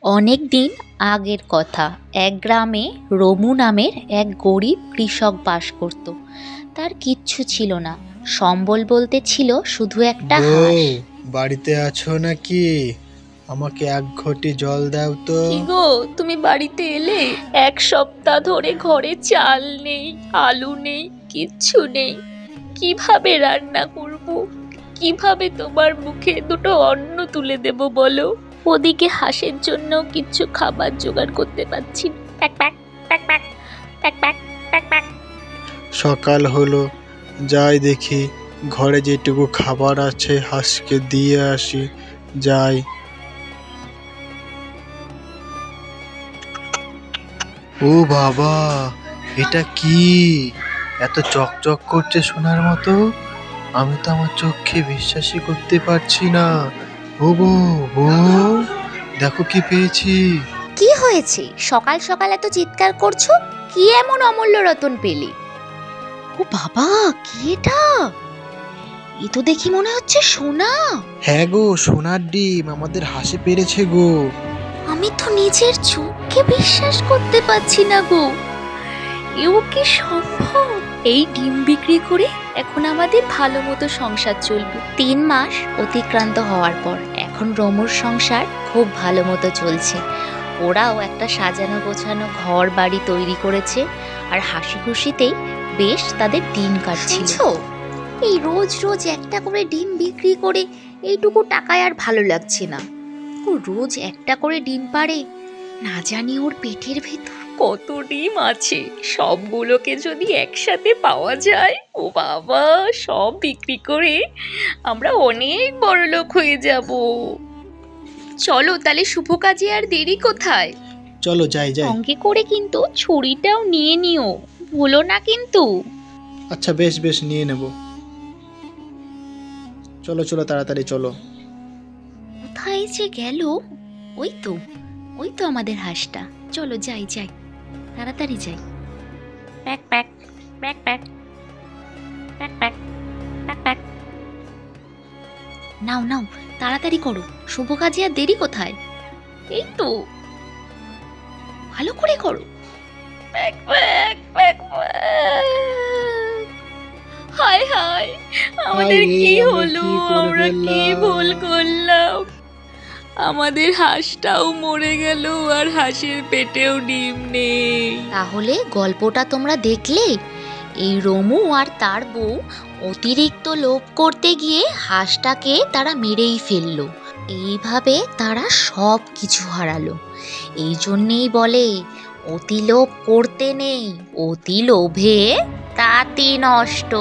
অনেক দিন আগের কথা। এক গ্রামে রমু নামের এক গরিব কৃষক বাস করত। তার কিচ্ছু ছিল না, সম্বল বলতে ছিল শুধু একটা হাঁস। বউ, বাড়িতে আছো নাকি? আমাকে এক ঘটি জল দাও তো। কি গো, তুমি বাড়িতে এলে? এক সপ্তাহ ধরে ঘরে চাল নেই, আলু নেই, কিচ্ছু নেই। কিভাবে রান্না করব? কিভাবে তোমার মুখে দুটো অন্ন তুলে দেব বলো? ওদিকে হাঁসের জন্য কিচ্ছু খাবার জোগাড় করতে পারছি না। Pack pack pack pack pack pack pack pack. সকাল হলো, যাই দেখি ঘরে যেটুকু খাবার আছে হাঁসকে দিয়ে আসি। যাই। ও বাবা, এটা কি? এত চকচক করছে সোনার মতো। আমি তো আমার চোখে বিশ্বাসই করতে পারছি না। ও বউ, বউ, দেখো কি পেয়েছি। কি হয়েছে? সকাল সকাল এত চিৎকার করছো? কি এমন অমূল্য রতন পেলে? ও বাবা, কি এটা? এ তো দেখি মনে হচ্ছে সোনা। হ্যাঁ গো, সোনার ডিম আমাদের হাসে পেরেছে গো। আমি তো নিজের চোখকে বিশ্বাস করতে পারছি না গো। এও কি সম্ভব? এই ডিম বিক্রি করে এখন আমাদের ভালো মতো সংসার চলবে। 3 মাস অতিক্রান্ত হওয়ার পর এখন রমুর সংসার খুব ভালো মতো চলছে। ওরাও একটা সাজানো গোছানো ঘর বাড়ি তৈরি করেছে, আর হাসি খুশিতেই বেশ তাদের দিন কাটছিল। এই রোজ রোজ একটা করে ডিম বিক্রি করে এইটুকু টাকায় আর ভালো লাগছে না। ও রোজ একটা করে ডিম পাড়ে, না জানি ওর পেটের ভেতর কত ডিম আছে। সবগুলোকে যদি একসাথে পাওয়া যায়, ও বাবা, সব বিক্রি করে আমরা অনেক বড়লোক হয়ে যাব। চলো তাহলে, শুভ কাজে আর দেরি কোথায়? চলো যাই যাই। সঙ্গে করে কিন্তু ছুরিটাও নিয়ে নিও, ভুলো না কিন্তু। আচ্ছা, বেশ বেশ, নিয়ে নেব। চলো চলো, তাড়াতাড়ি চলো। কোথায় যে গেল? ওই তো, ওই তো আমাদের হাঁসটা। চলো যাই যাই, তাড়াতাড়ি যাই। Pack pack pack pack pack pack pack pack. নাও নাও, তাড়াতাড়ি করো, শুভ কাজে আর দেরি কোথায়? এই তো, ভালো করে করো। Pack pack pack pack. হায় হায়, আমাদের হায় রে, কি আমরা হলো? কি করে আমরা কি ফেললাম? ভুল করলাম? আমাদের হাঁসটাও মরে গেল, আর হাঁসের পেটেও ডিম নেই। তাহলে গল্পটা তোমরা দেখলে? এই রমু আর তার বউ অতিরিক্ত লোভ করতে গিয়ে হাঁসটাকে তারা মেরেই ফেললো। এইভাবে তারা সব কিছু হারালো। এই জন্যেই বলে, অতি লোভ করতে নেই, অতি লোভে তাঁতি নষ্ট।